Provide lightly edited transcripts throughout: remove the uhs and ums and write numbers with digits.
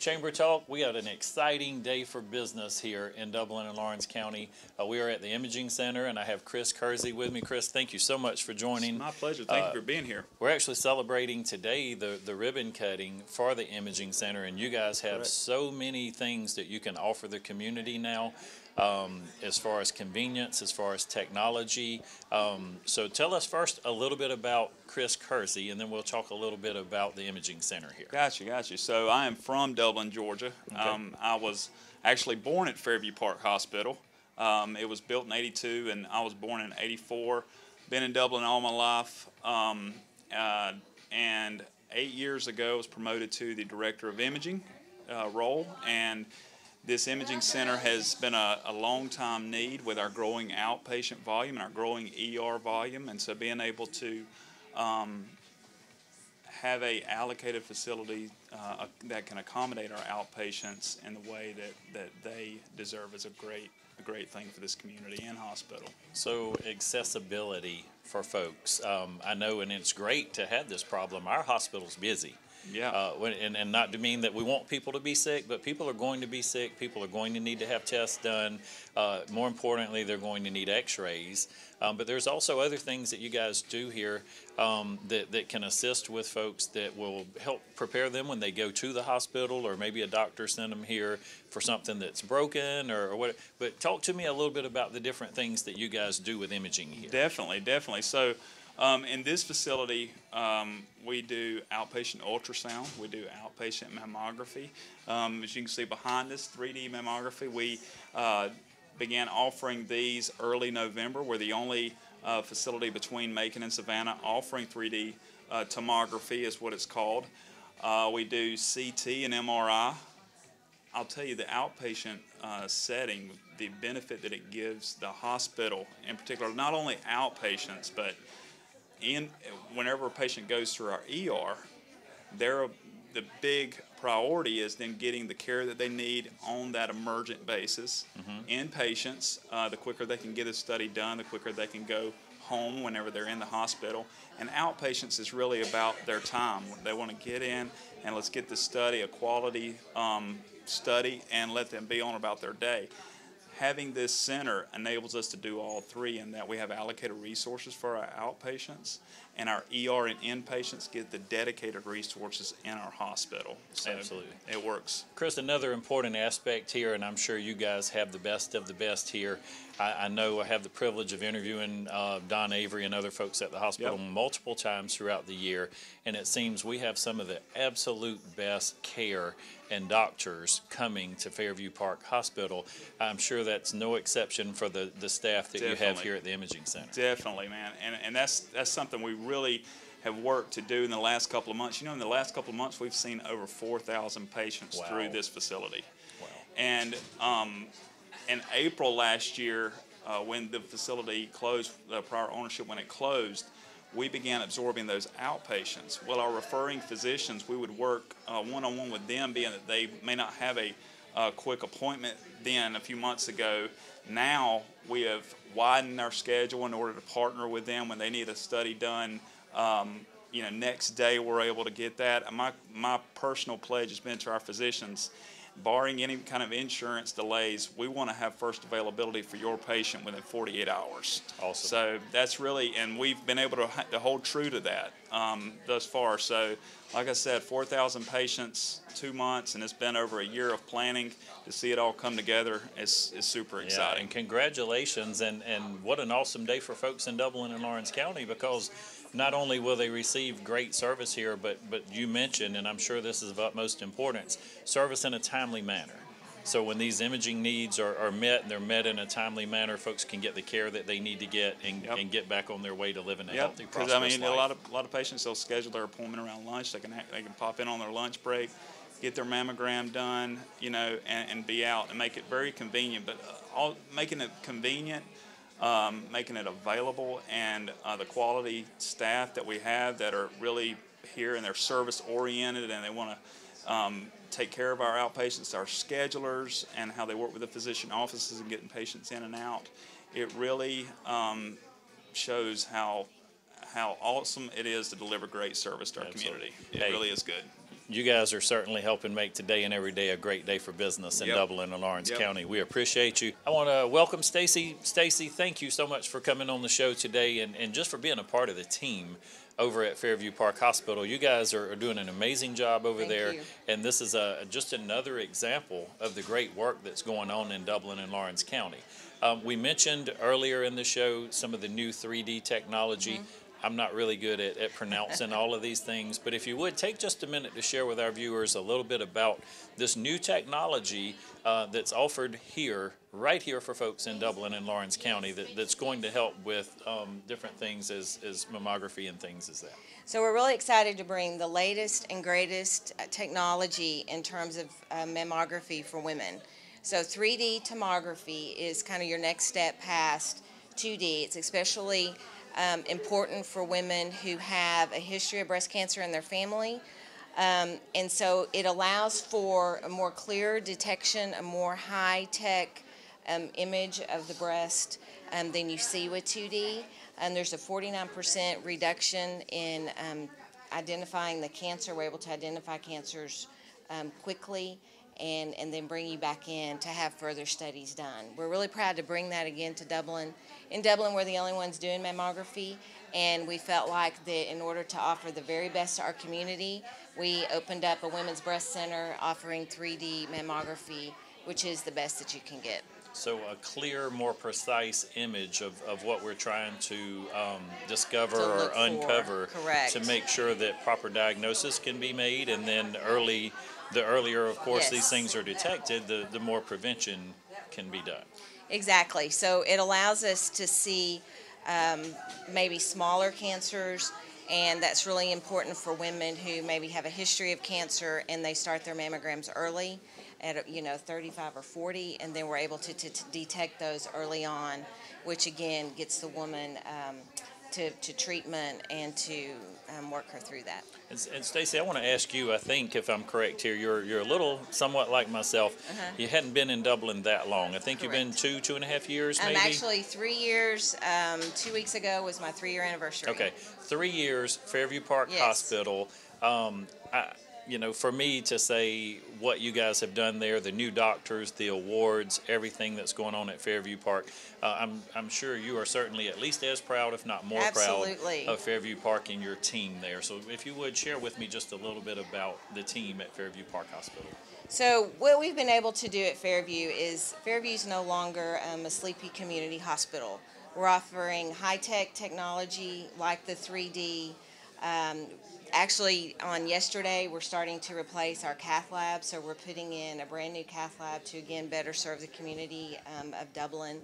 Chamber Talk. We had an exciting day for business here in Dublin and Lawrence County. We are at the Imaging Center, and I have Chris Kersey with me. Chris, thank you so much for joining. It's my pleasure. Thank you for being here. We're actually celebrating today the ribbon cutting for the Imaging Center, and you guys have Correct. so many things that you can offer the community now. As far as convenience, as far as technology. So tell us first a little bit about Chris Kersey, and then we'll talk a little bit about the Imaging Center here. Gotcha. So I am from Dublin, Georgia. Okay. I was actually born at Fairview Park Hospital. It was built in '82, and I was born in '84. Been in Dublin all my life, and 8 years ago I was promoted to the Director of Imaging role, and this imaging center has been a long-time need with our growing outpatient volume and our growing ER volume, and so being able to have a allocated facility that can accommodate our outpatients in the way that they deserve is a great thing for this community and hospital. So accessibility for folks. I know, and it's great to have this problem. Our hospital's busy. Yeah. And not to mean that we want people to be sick, but people are going to be sick. People are going to need to have tests done. More importantly, they're going to need x-rays. But there's also other things that you guys do here that can assist with folks that will help prepare them when they go to the hospital, or maybe a doctor sent them here for something that's broken or what. But talk to me a little bit about the different things that you guys do with imaging here. Definitely. So in this facility, we do outpatient ultrasound. We do outpatient mammography. As you can see behind us, 3D mammography. We began offering these early November. We're the only facility between Macon and Savannah offering 3D tomography is what it's called. We do CT and MRI. I'll tell you, the outpatient setting, the benefit that it gives the hospital in particular, not only outpatients, but whenever a patient goes through our ER, the big priority is then getting the care that they need on that emergent basis. Inpatients, the quicker they can get a study done, the quicker they can go home whenever they're in the hospital. And outpatients is really about their time. They want to get in and let's get the study, a quality study, and let them be on about their day. Having this center enables us to do all three, in that we have allocated resources for our outpatients, and our ER and inpatients get the dedicated resources in our hospital. So Absolutely. It works. Chris, another important aspect here, and I'm sure you guys have the best of the best here. I know I have the privilege of interviewing Don Avery and other folks at the hospital multiple times throughout the year, and it seems we have some of the absolute best care and doctors coming to Fairview Park Hospital. I'm sure that's no exception for the staff that you have here at the Imaging Center. Definitely, man. And that's something we really have worked to do in the last couple of months. You know, in the last couple of months, we've seen over 4,000 patients through this facility. Wow. And in April last year, when the facility closed, the prior ownership, when it closed, we began absorbing those outpatients. Well, our referring physicians, we would work one-on-one with them, being that they may not have a quick appointment then a few months ago. Now we have widened our schedule in order to partner with them when they need a study done. Next day we're able to get that. My personal pledge has been to our physicians, barring any kind of insurance delays, we want to have first availability for your patient within 48 hours. Awesome. So that's really, and we've been able to hold true to that thus far. So like I said, 4,000 patients, 2 months, and it's been over a year of planning. To see it all come together is super exciting. Yeah, and congratulations, and what an awesome day for folks in Dublin and Lawrence County, because not only will they receive great service here, but you mentioned, and I'm sure this is of utmost importance, service in a timely manner. So when these imaging needs are met, and they're met in a timely manner, folks can get the care that they need to get and get back on their way to living a healthy, prosperous life. Because, a lot of patients, they'll schedule their appointment around lunch. They can pop in on their lunch break, get their mammogram done, and be out, and make it very convenient. But making it convenient, making it available, and the quality staff that we have that are really here and they're service oriented, and they want to take care of our outpatients, our schedulers, and how they work with the physician offices and getting patients in and out. It really shows how awesome it is to deliver great service to our community. It really is good. you guys are certainly helping make today and every day a great day for business in Dublin and Lawrence County. We appreciate you. I want to welcome Stacy. Stacy, thank you so much for coming on the show today and just for being a part of the team over at Fairview Park Hospital. You guys are doing an amazing job over there, and this is just another example of the great work that's going on in Dublin and Lawrence County. We mentioned earlier in the show some of the new 3D technology. I'm not really good at pronouncing all of these things, but if you would, take just a minute to share with our viewers a little bit about this new technology that's offered here, right here for folks in Dublin and Lawrence County that's going to help with different things as mammography and things as that. So we're really excited to bring the latest and greatest technology in terms of mammography for women. So 3D tomography is kind of your next step past 2D. It's especially important for women who have a history of breast cancer in their family. And so it allows for a more clear detection, a more high-tech image of the breast than you see with 2D. And there's a 49% reduction in identifying the cancer. We're able to identify cancers quickly and then bring you back in to have further studies done. We're really proud to bring that again to Dublin. In Dublin, we're the only ones doing mammography, and we felt like that in order to offer the very best to our community, we opened up a women's breast center offering 3D mammography, which is the best that you can get. So a clear, more precise image of what we're trying to discover or uncover to make sure that proper diagnosis can be made, and then the earlier, of course, these things are detected, the more prevention can be done. Exactly. So it allows us to see maybe smaller cancers, and that's really important for women who maybe have a history of cancer and they start their mammograms early at 35 or 40, and then we're able to detect those early on, which again gets the woman to treatment and to work her through that. And Stacy, I want to ask you, I think if I'm correct here, you're a little somewhat like myself. You hadn't been in Dublin that long. I think you've been 2.5 years maybe? Actually 3 years. 2 weeks ago was my 3-year anniversary. Okay, 3 years, Fairview Park Hospital. For me to say what you guys have done there, the new doctors, the awards, everything that's going on at Fairview Park, I'm sure you are certainly at least as proud, if not more proud, of Fairview Park and your team there. So if you would, share with me just a little bit about the team at Fairview Park Hospital. So what we've been able to do at Fairview is Fairview's no longer a sleepy community hospital. We're offering high-tech technology like the 3D. Actually, on yesterday, we're starting to replace our cath lab, so we're putting in a brand new cath lab to, again, better serve the community of Dublin.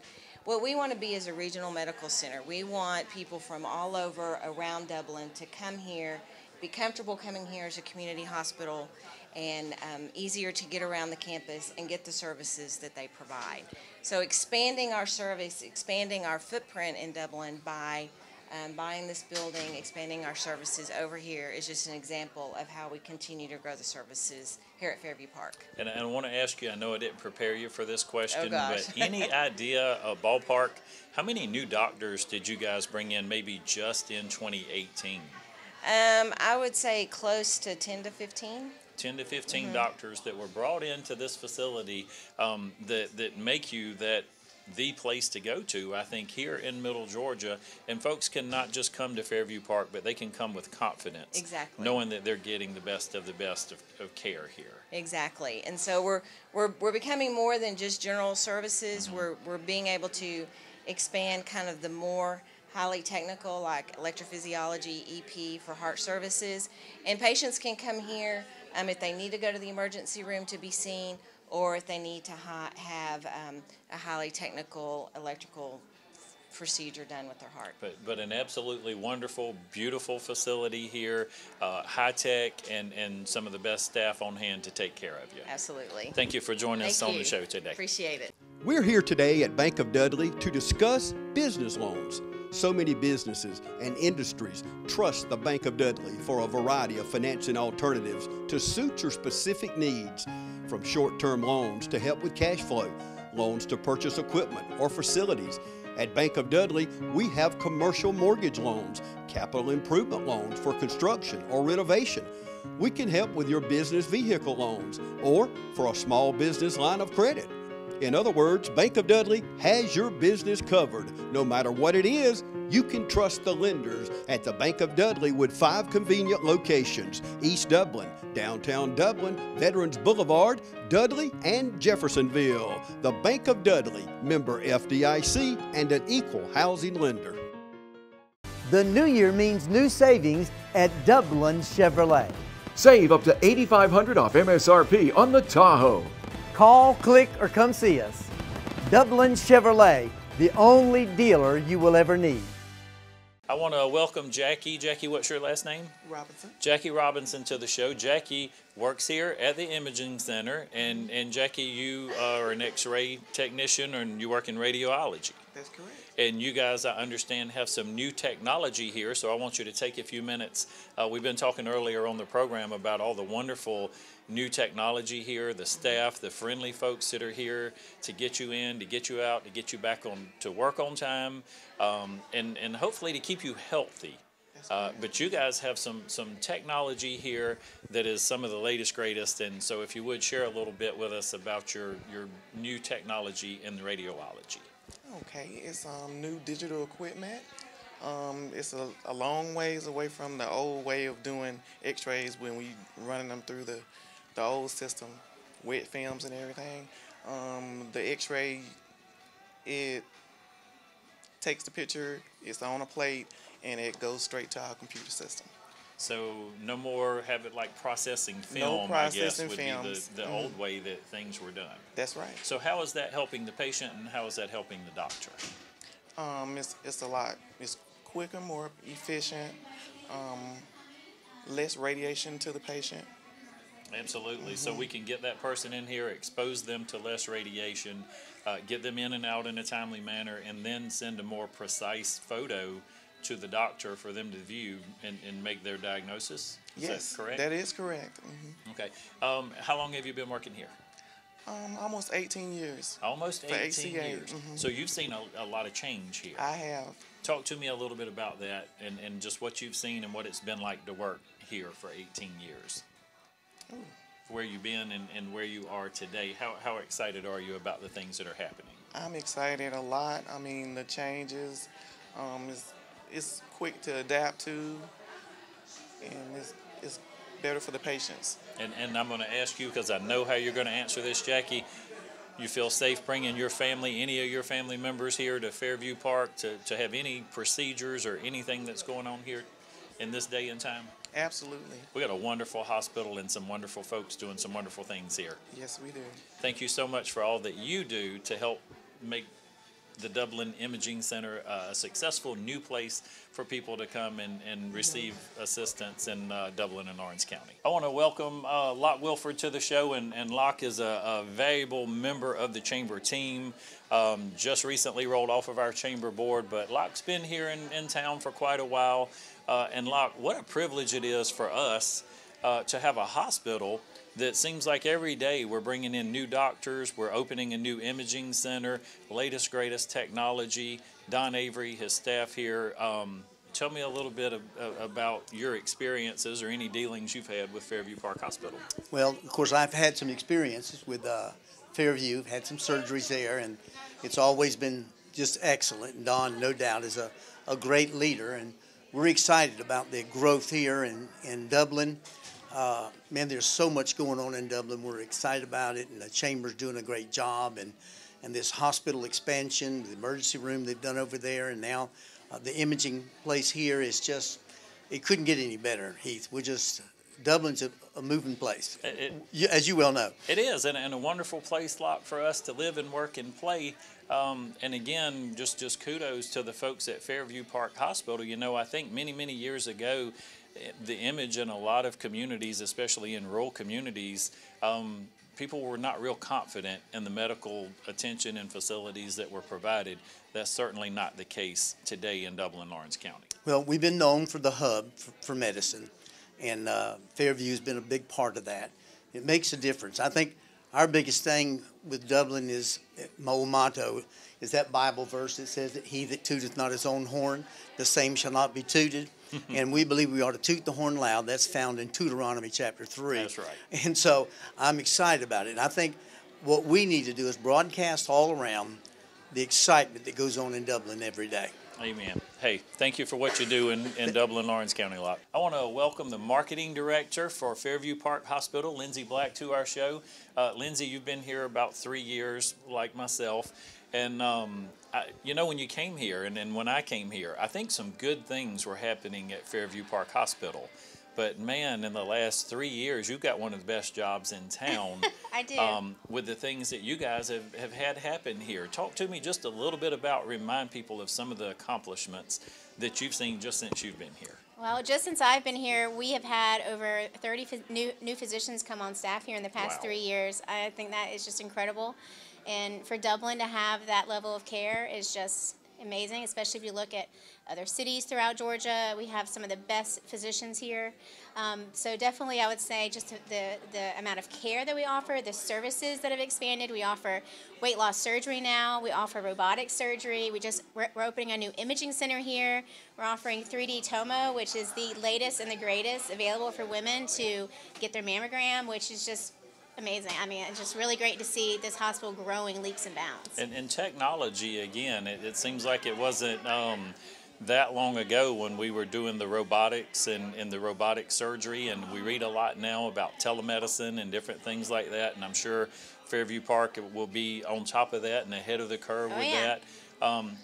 What we want to be is a regional medical center. We want people from all over around Dublin to come here, be comfortable coming here as a community hospital, and easier to get around the campus and get the services that they provide. So expanding our service, expanding our footprint in Dublin by buying this building, expanding our services over here is just an example of how we continue to grow the services here at Fairview Park. And I want to ask you, I know I didn't prepare you for this question, but any idea, a ballpark, how many new doctors did you guys bring in maybe just in 2018? I would say close to 10 to 15. 10 to 15 doctors that were brought into this facility that make you the place to go to, I think, here in Middle Georgia. And folks can not just come to Fairview Park, but they can come with confidence. Exactly. Knowing that they're getting the best of care here. Exactly. And so we're becoming more than just general services. We're being able to expand kind of the more highly technical, like electrophysiology, EP for heart services. And patients can come here if they need to go to the emergency room to be seen, or if they need to have a highly technical electrical procedure done with their heart. But an absolutely wonderful, beautiful facility here, high-tech, and some of the best staff on hand to take care of you. Absolutely. Thank you for joining us on the show today. Appreciate it. We're here today at Bank of Dudley to discuss business loans. So many businesses and industries trust the Bank of Dudley for a variety of financing alternatives to suit your specific needs, from short-term loans to help with cash flow, loans to purchase equipment or facilities. At Bank of Dudley, we have commercial mortgage loans, capital improvement loans for construction or renovation, We can help with your business vehicle loans or for a small business line of credit. In other words, Bank of Dudley has your business covered. No matter what it is, you can trust the lenders at the Bank of Dudley with 5 convenient locations: East Dublin, Downtown Dublin, Veterans Boulevard, Dudley, and Jeffersonville. The Bank of Dudley, member FDIC, and an equal housing lender. The new year means new savings at Dublin Chevrolet. Save up to $8,500 off MSRP on the Tahoe. Call, click, or come see us. Dublin Chevrolet, the only dealer you will ever need. I want to welcome Jackie. Jackie, what's your last name? Robinson. Jackie Robinson to the show. Jackie works here at the Imaging Center. And Jackie, you are an X-ray technician and you work in radiology. That's correct. And you guys, I understand, have some new technology here, so I want you to take a few minutes. We've been talking earlier on the program about all the wonderful new technology here, the staff, the friendly folks that are here to get you in, to get you out, to get you back on to work on time, and hopefully to keep you healthy. But you guys have some technology here that is some of the latest, greatest, and so if you would share a little bit with us about your new technology in the radiology. Okay, it's new digital equipment. It's a long ways away from the old way of doing x-rays when we running them through the old system, wet films and everything. The x-ray, it takes the picture, it's on a plate, and it goes straight to our computer system. So no more have it like processing film, No processing I guess, would films. be the old way that things were done. That's right. So how is that helping the patient and how is that helping the doctor? It's a lot. It's quicker, more efficient, less radiation to the patient. Absolutely. So we can get that person in here, expose them to less radiation, get them in and out in a timely manner, and then send a more precise photo to the doctor for them to view and make their diagnosis? Is that correct? That is correct. Mm-hmm. Okay. How long have you been working here? Almost 18 years. Almost 18 HCA, years. mm-hmm. So you've seen a lot of change here. I have. Talk to me a little bit about that and just what you've seen and what it's been like to work here for 18 years. Ooh. Where you've been and where you are today. How excited are you about the things that are happening? I'm excited a lot. I mean, the changes, it's quick to adapt to, and it's better for the patients. And I'm going to ask you, because I know how you're going to answer this, Jackie. You feel safe bringing your family, any of your family members here to Fairview Park to have any procedures or anything that's going on here in this day and time? Absolutely. We got a wonderful hospital and some wonderful folks doing some wonderful things here. Yes, we do. Thank you so much for all that you do to help make the Dublin Imaging Center a successful new place for people to come and receive assistance in Dublin and Orange County. I want to welcome Locke Wilford to the show, and Locke is a valuable member of the chamber team. Just recently rolled off of our chamber board, but Locke's been here in town for quite a while. And Locke, what a privilege it is for us to have a hospital that seems like every day we're bringing in new doctors, we're opening a new imaging center, latest, greatest technology. Don Avery, his staff here. Tell me a little bit about your experiences or any dealings you've had with Fairview Park Hospital. Well, of course, I've had some experiences with Fairview, had some surgeries there, and it's always been just excellent. And Don, no doubt, is a great leader, and we're excited about the growth here in Dublin. Man, there's so much going on in Dublin. We're excited about it, and the Chamber's doing a great job. And this hospital expansion, the emergency room they've done over there, and now the imaging place here is just, it couldn't get any better, Heath. Dublin's a moving place, as you well know. It is, and a wonderful place, Locke, for us to live and work and play. And again, just kudos to the folks at Fairview Park Hospital. You know, I think many years ago, the image in a lot of communities, especially in rural communities, people were not real confident in the medical attention and facilities that were provided. That's certainly not the case today in Dublin, Orange County. Well, we've been known for the hub for medicine, and Fairview's been a big part of that. It makes a difference. I think our biggest thing with Dublin is, my old motto is that Bible verse that says that he that tooteth not his own horn, the same shall not be tooted. And we believe we ought to toot the horn loud. That's found in Deuteronomy chapter 3. That's right. And so I'm excited about it. And I think what we need to do is broadcast all around the excitement that goes on in Dublin every day. Amen. Hey, thank you for what you do in Dublin, Lawrence County, Locke. I want to welcome the marketing director for Fairview Park Hospital, Lindsey Black, to our show. Lindsey, you've been here about 3 years, like myself. And, you know, when you came here and when I came here, I think some good things were happening at Fairview Park Hospital. But, man, in the last 3 years, you've got one of the best jobs in town. I do. With the things that you guys have had happen here. Talk to me just a little bit about, remind people of some of the accomplishments that you've seen just since you've been here. Well, just since I've been here, we have had over 30 new physicians come on staff here in the past 3 years. I think that is just incredible. And for Dublin to have that level of care is just amazing, especially if you look at other cities throughout Georgia. We have some of the best physicians here. So definitely I would say just the amount of care that we offer, the services that have expanded. We offer weight loss surgery now. We offer robotic surgery. We're opening a new imaging center here. We're offering 3D Tomo, which is the latest and the greatest available for women to get their mammogram, which is just amazing. I mean, it's just really great to see this hospital growing leaps and bounds. And technology, again, it seems like it wasn't that long ago when we were doing the robotics and the robotic surgery, and we read a lot now about telemedicine and different things like that, and I'm sure Fairview Park will be on top of that and ahead of the curve with that.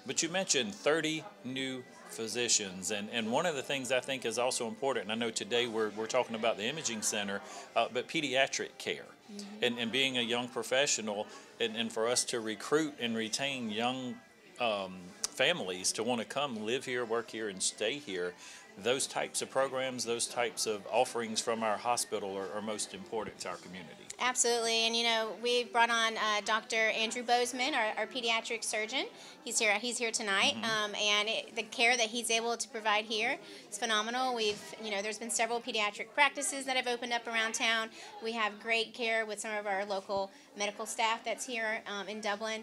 But you mentioned 30 new physicians, and one of the things I think is also important, and I know today we're talking about the imaging center, but pediatric care. And being a young professional, and for us to recruit and retain young families to want to come live here, work here, and stay here, those types of programs, those types of offerings from our hospital are most important to our community. Absolutely, and you know, we've brought on Dr. Andrew Bozeman, our pediatric surgeon. He's here tonight, and the care that he's able to provide here is phenomenal. There's been several pediatric practices that have opened up around town. We have great care with some of our local medical staff that's here in Dublin,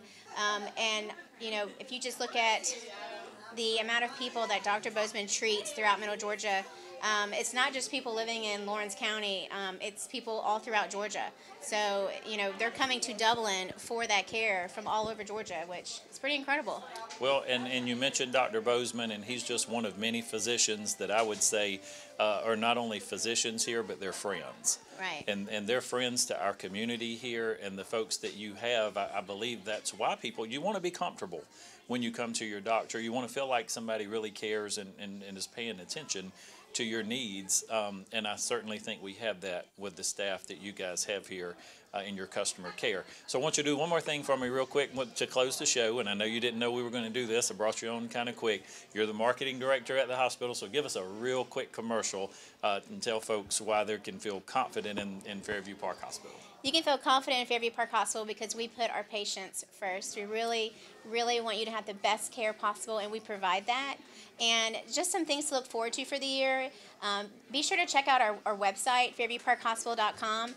and you know, if you just look at the amount of people that Dr. Bozeman treats throughout Middle Georgia, it's not just people living in Lawrence County, it's people all throughout Georgia. So, you know, they're coming to Dublin for that care from all over Georgia, which is pretty incredible. Well, and you mentioned Dr. Bozeman, and he's just one of many physicians that I would say are not only physicians here, but they're friends. Right. And they're friends to our community here, and the folks that you have, I believe that's why you want to be comfortable when you come to your doctor. You want to feel like somebody really cares and is paying attention to your needs, and I certainly think we have that with the staff that you guys have here in your customer care. So I want you to do one more thing for me real quick to close the show, and I know you didn't know we were going to do this. I brought you on kind of quick. You're the marketing director at the hospital, so give us a real quick commercial and tell folks why they can feel confident in Fairview Park Hospital. You can feel confident in Fairview Park Hospital because we put our patients first. We really, really want you to have the best care possible, and we provide that. And just some things to look forward to for the year. Be sure to check out our website, fairviewparkhospital.com.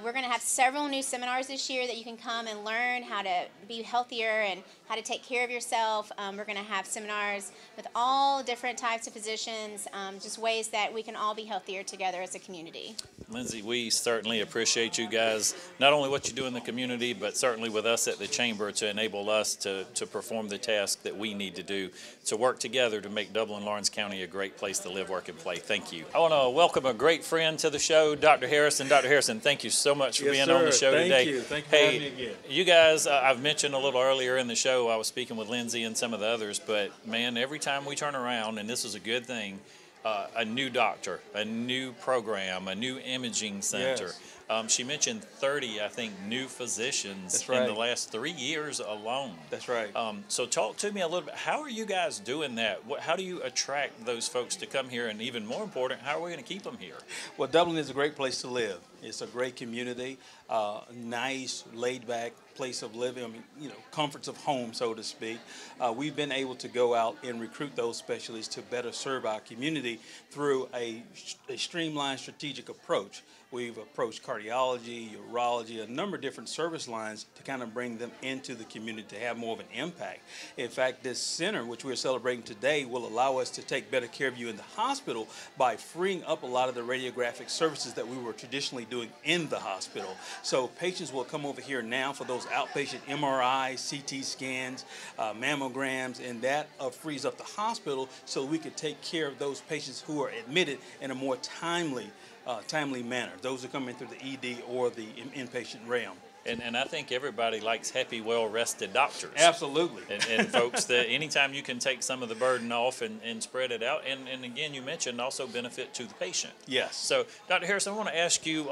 We're going to have several new seminars this year that you can come and learn how to be healthier and how to take care of yourself. We're going to have seminars with all different types of physicians, just ways that we can all be healthier together as a community. Lindsey, we certainly appreciate you guys, not only what you do in the community, but certainly with us at the Chamber to enable us to perform the task that we need to do to work together to make Dublin, Lawrence County a great place to live, work, and play. Thank you. I want to welcome a great friend to the show, Dr. Harrison. Dr. Harrison, thank you so much for being on the show today. Thank you. Thank you for having me again. You guys, I've mentioned a little earlier in the show, I was speaking with Lindsey and some of the others, but man, every time we turn around, and this is a good thing, a new doctor, a new program, a new imaging center. Yes. She mentioned 30, I think, new physicians That's right. in the last 3 years alone. That's right. So talk to me a little bit. How are you guys doing that? How do you attract those folks to come here? And even more important, how are we going to keep them here? Well, Dublin is a great place to live. It's a great community, nice, laid-back place of living. I mean, you know, comforts of home, so to speak. We've been able to go out and recruit those specialists to better serve our community through a streamlined strategic approach. We've approached cardiology, cardiology, urology, a number of different service lines to kind of bring them into the community to have more of an impact. In fact, this center, which we're celebrating today, will allow us to take better care of you in the hospital by freeing up a lot of the radiographic services that we were traditionally doing in the hospital. So patients will come over here now for those outpatient MRIs, CT scans, mammograms, and that frees up the hospital so we could take care of those patients who are admitted in a more timely manner. Those are coming through the ED or the inpatient realm. And I think everybody likes happy, well-rested doctors. Absolutely. And folks, that anytime you can take some of the burden off and spread it out, and again, you mentioned also benefit to the patient. Yes. So, Dr. Harris, I want to ask you,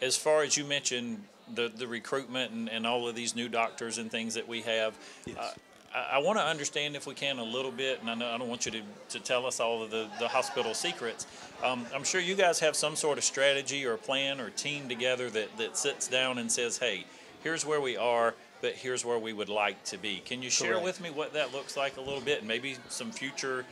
as far as you mentioned the recruitment and all of these new doctors and things that we have, Yes. I want to understand, if we can, a little bit, and I don't want you to tell us all of the hospital secrets. I'm sure you guys have some sort of strategy or plan or team together that sits down and says, hey, here's where we are, but here's where we would like to be. Can you share Correct. with me what that looks like a little bit, and maybe some future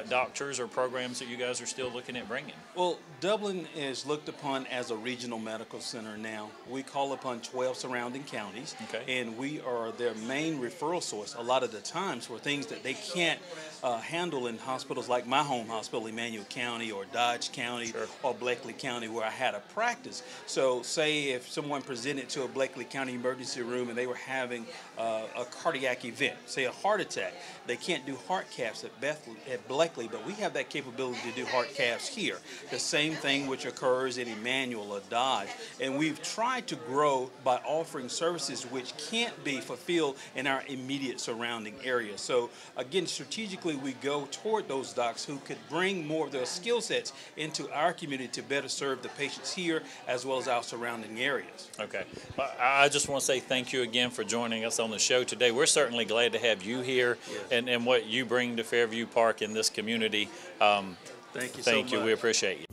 doctors or programs that you guys are still looking at bringing? Well, Dublin is looked upon as a regional medical center now. We call upon 12 surrounding counties, and we are their main referral source a lot of the times for things that they can't handle in hospitals like my home hospital, Emmanuel County or Dodge County or Bleckley County, where I had a practice. So say if someone presented to a Bleckley County emergency room and they were having a cardiac event, say a heart attack, they can't do heart caths at Bleckley, but we have that capability to do heart caths here. The same thing which occurs in Emmanuel or Dodge. And we've tried to grow by offering services which can't be fulfilled in our immediate surrounding area. So again, strategically, we go toward those docs who could bring more of their skill sets into our community to better serve the patients here as well as our surrounding areas. Okay. Well, I just want to say thank you again for joining us on the show today. We're certainly glad to have you here and what you bring to Fairview Park in this community. Thank you so much. Thank you. We appreciate you.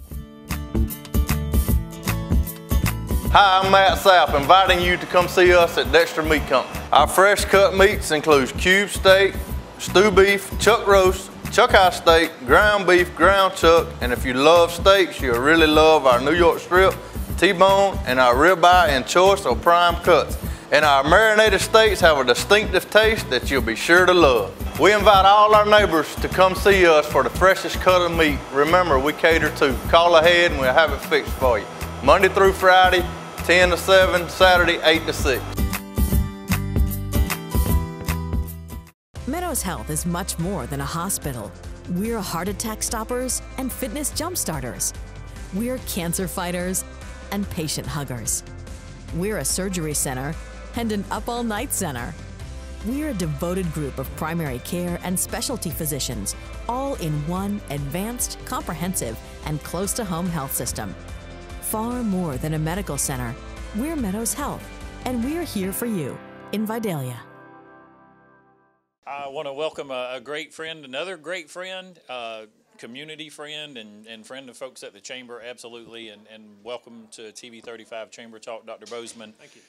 Hi, I'm Matt Sapp, inviting you to come see us at Dexter Meat Company. Our fresh cut meats includes cube steak, stew beef, chuck roast, chuck eye steak, ground beef, ground chuck, and if you love steaks, you'll really love our New York strip, T-bone, and our ribeye and choice or prime cuts. And our marinated steaks have a distinctive taste that you'll be sure to love. We invite all our neighbors to come see us for the freshest cut of meat. Remember, we cater to. Call ahead and we'll have it fixed for you. Monday through Friday, 10 to 7, Saturday, 8 to 6. Meadows Health is much more than a hospital. We're heart attack stoppers and fitness jump starters. We're cancer fighters and patient huggers. We're a surgery center and an up-all-night center. We're a devoted group of primary care and specialty physicians, all in one advanced, comprehensive, and close-to-home health system. Far more than a medical center, we're Meadows Health, and we're here for you in Vidalia. I want to welcome a great friend, another great friend, community friend, and friend of folks at the Chamber, absolutely, and welcome to TV 35 Chamber Talk, Dr. Bozeman. Thank you.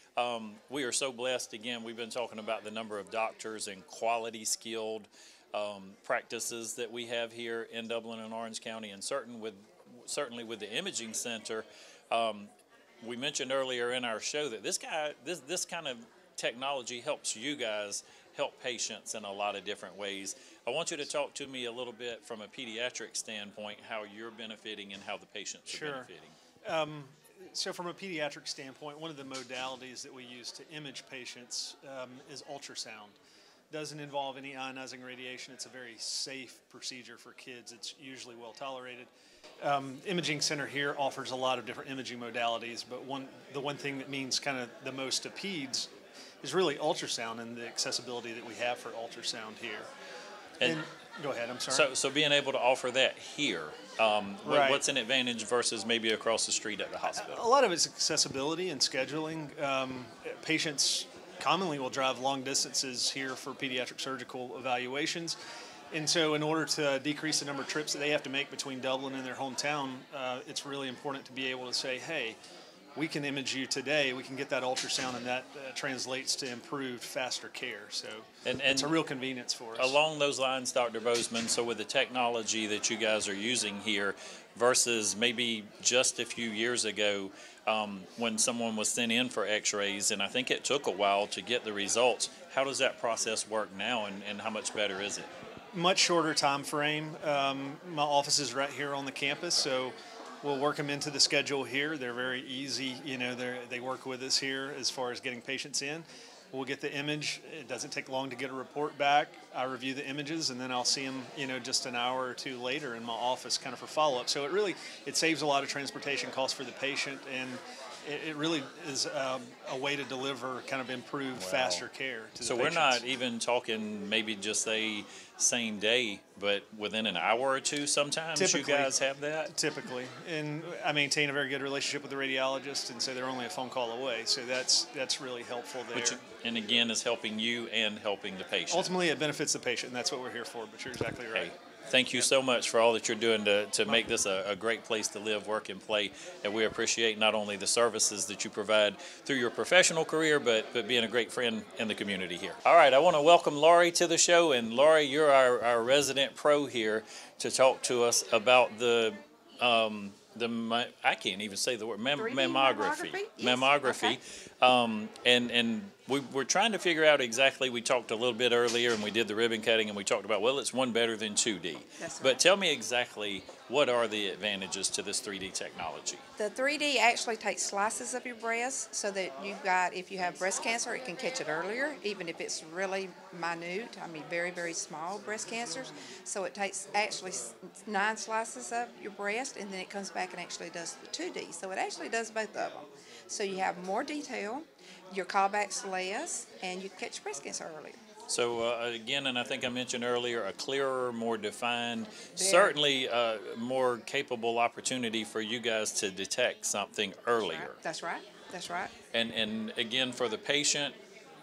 We are so blessed. Again, we've been talking about the number of doctors and quality skilled practices that we have here in Dublin and Orange County, and certainly with the imaging center. We mentioned earlier in our show that this kind of technology helps you guys help patients in a lot of different ways. I want you to talk to me a little bit from a pediatric standpoint, how you're benefiting and how the patients are benefiting. So from a pediatric standpoint, one of the modalities that we use to image patients is ultrasound. Doesn't involve any ionizing radiation. It's a very safe procedure for kids. It's usually well tolerated. Imaging Center here offers a lot of different imaging modalities, but the one thing that means kind of the most to peds is really ultrasound and the accessibility that we have for ultrasound here. And go ahead, I'm sorry. So being able to offer that here, right. What's an advantage versus maybe across the street at the hospital? A lot of it's accessibility and scheduling. Patients commonly will drive long distances here for pediatric surgical evaluations. And so in order to decrease the number of trips that they have to make between Dublin and their hometown, it's really important to be able to say, hey, we can image you today, we can get that ultrasound, and that translates to improved, faster care. So it's a real convenience for us. Along those lines, Dr. Bozeman, so with the technology that you guys are using here versus maybe just a few years ago when someone was sent in for x-rays, and I think it took a while to get the results, how does that process work now, and how much better is it? Much shorter time frame. My office is right here on the campus, so we'll work them into the schedule here. They're very easy. You know, they work with us here as far as getting patients in. We'll get the image. It doesn't take long to get a report back. I review the images, and then I'll see them, you know, just an hour or two later in my office kind of for follow-up. So it saves a lot of transportation costs for the patient, and it really is a way to deliver kind of improved, faster care to the patients. So we're not even talking maybe just say same day, but within an hour or two sometimes Typically, you guys have that? Typically. And I maintain a very good relationship with the radiologist, and so they're only a phone call away. So that's really helpful there. And again, is helping you and helping the patient. Ultimately, it benefits the patient, and that's what we're here for, but you're exactly right. Hey, thank you so much for all that you're doing to make this a great place to live, work, and play. And we appreciate not only the services that you provide through your professional career, but being a great friend in the community here. All right, I want to welcome Laurie to the show. And Laurie, you're our resident pro here to talk to us about the I can't even say the word, mammography. Yes. Mammography. Okay. And we're trying to figure out exactly, we talked a little bit earlier and we did the ribbon cutting and we talked about, well, it's one better than 2D. That's right. But tell me exactly what are the advantages to this 3D technology? The 3D actually takes slices of your breast so that you've got, if you have breast cancer, it can catch it earlier, even if it's really minute, I mean very, very small breast cancers. So it takes actually 9 slices of your breast, and then it comes back and actually does the 2D. So it actually does both of them. So you have more detail, your callback's less, and you catch breast cancer earlier. So again, and I think I mentioned earlier, a clearer, more defined, certainly more capable opportunity for you guys to detect something earlier. That's right. That's right. And again, for the patient,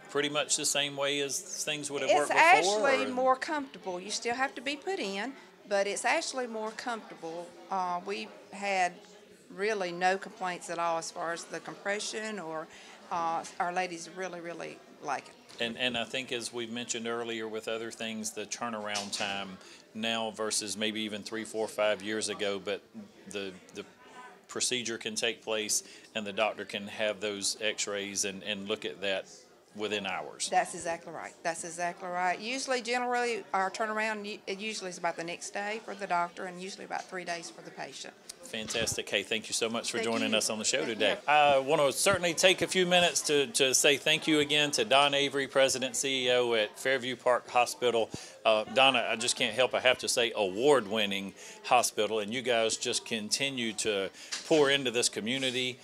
pretty much the same way as things would have worked before? It's actually more comfortable. You still have to be put in, but it's actually more comfortable. We had really no complaints at all as far as the compression, or our ladies really, really like it. And I think, as we've mentioned earlier with other things, the turnaround time now versus maybe even 3, 4, 5 years ago, but the procedure can take place and the doctor can have those x-rays and look at that within hours. That's exactly right. That's exactly right. Usually, generally, our turnaround usually is about the next day for the doctor, and usually about 3 days for the patient. Fantastic. Hey, thank you so much for joining us on the show today. I want to certainly take a few minutes to say thank you again to Don Avery, President CEO at Fairview Park Hospital. Donna, I just can't help, I have to say, award-winning hospital, and you guys just continue to pour into this community,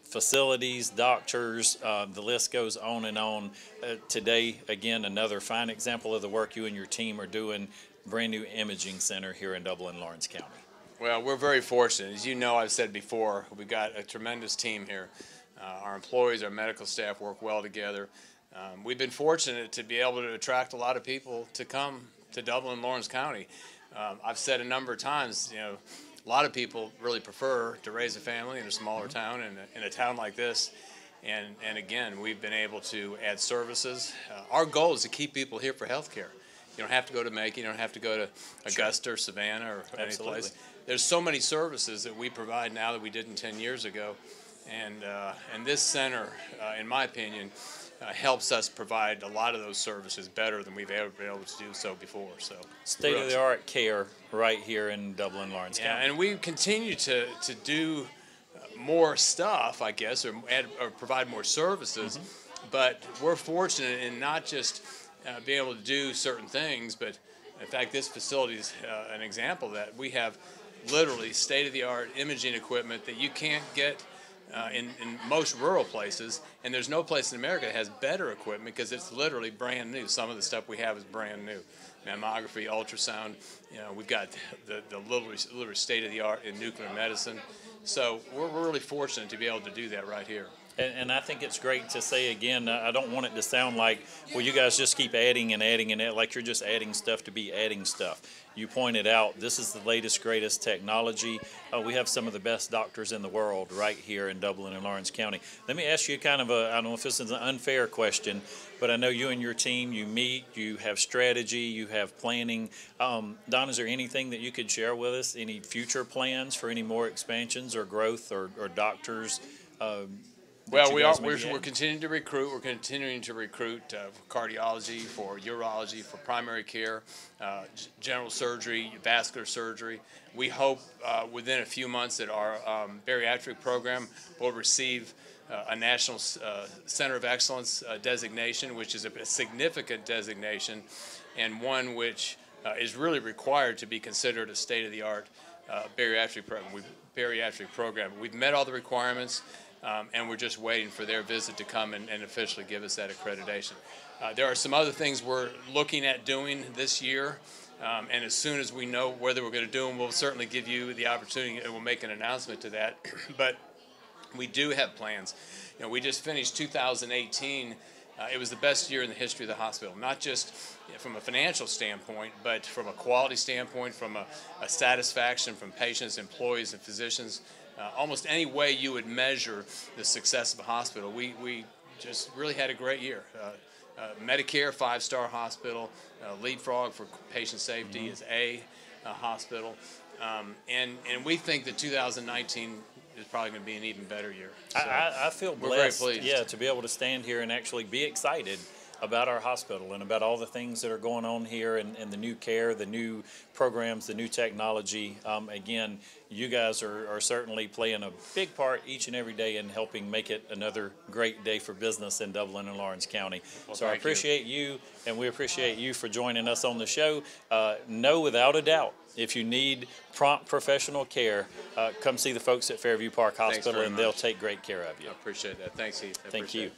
facilities, doctors, the list goes on and on. Today, again, another fine example of the work you and your team are doing, brand new imaging center here in Dublin, Lawrence County. Well, we're very fortunate. As you know, I've said before, we've got a tremendous team here. Our employees, our medical staff work well together. We've been fortunate to be able to attract a lot of people to come to Dublin, Lawrence County. I've said a number of times, you know, a lot of people really prefer to raise a family in a smaller town, in a town like this. And again, we've been able to add services. Our goal is to keep people here for health care. You don't have to go to Macon, you don't have to go to Augusta or Savannah or any place. There's so many services that we provide now that we didn't 10 years ago. And this center, in my opinion, helps us provide a lot of those services better than we've ever been able to do so before. So state-of-the-art care right here in Dublin, Lawrence County. Yeah, and we continue to do more stuff, I guess, or provide more services. But we're fortunate in not just being able to do certain things, but in fact, this facility is an example of that. We have literally state-of-the-art imaging equipment that you can't get in most rural places, and there's no place in America that has better equipment because it's literally brand new. Some of the stuff we have is brand new. Mammography, ultrasound, you know, we've got the literally state-of-the-art in nuclear medicine. So we're really fortunate to be able to do that right here. And I think it's great to say again, I don't want it to sound like, well, you guys just keep adding and adding and adding, like you're just adding stuff to be adding stuff. You pointed out this is the latest, greatest technology. We have some of the best doctors in the world right here in Dublin and Lawrence County. Let me ask you kind of I don't know if this is an unfair question, but I know you and your team, you meet, you have strategy, you have planning. Don, is there anything that you could share with us? Any future plans for any more expansions or growth or doctors? Well, we're continuing to recruit. We're continuing to recruit for cardiology, for urology, for primary care, general surgery, vascular surgery. We hope within a few months that our bariatric program will receive a National Center of Excellence designation, which is a significant designation and one which is really required to be considered a state-of-the-art bariatric program. We've met all the requirements. And we're just waiting for their visit to come and officially give us that accreditation. There are some other things we're looking at doing this year, and as soon as we know whether we're going to do them, we'll certainly give you the opportunity and we'll make an announcement to that. But we do have plans. You know, we just finished 2018. It was the best year in the history of the hospital, not just from a financial standpoint, but from a quality standpoint, from a satisfaction from patients, employees, and physicians. Almost any way you would measure the success of a hospital, we just really had a great year. Medicare, 5-star hospital. Leapfrog for patient safety is A hospital. And we think that 2019 is probably going to be an even better year. So I feel we're blessed, very pleased. yeah, to be able to stand here and actually be excited about our hospital and about all the things that are going on here and the new care, the new programs, the new technology. Again, you guys are certainly playing a big part each and every day in helping make it another great day for business in Dublin and Lawrence County. Well, so I appreciate you, and we appreciate you for joining us on the show. Know without a doubt, if you need prompt professional care, come see the folks at Fairview Park Hospital, and they'll take great care of you. I appreciate that. Thanks, Heath. Thank you.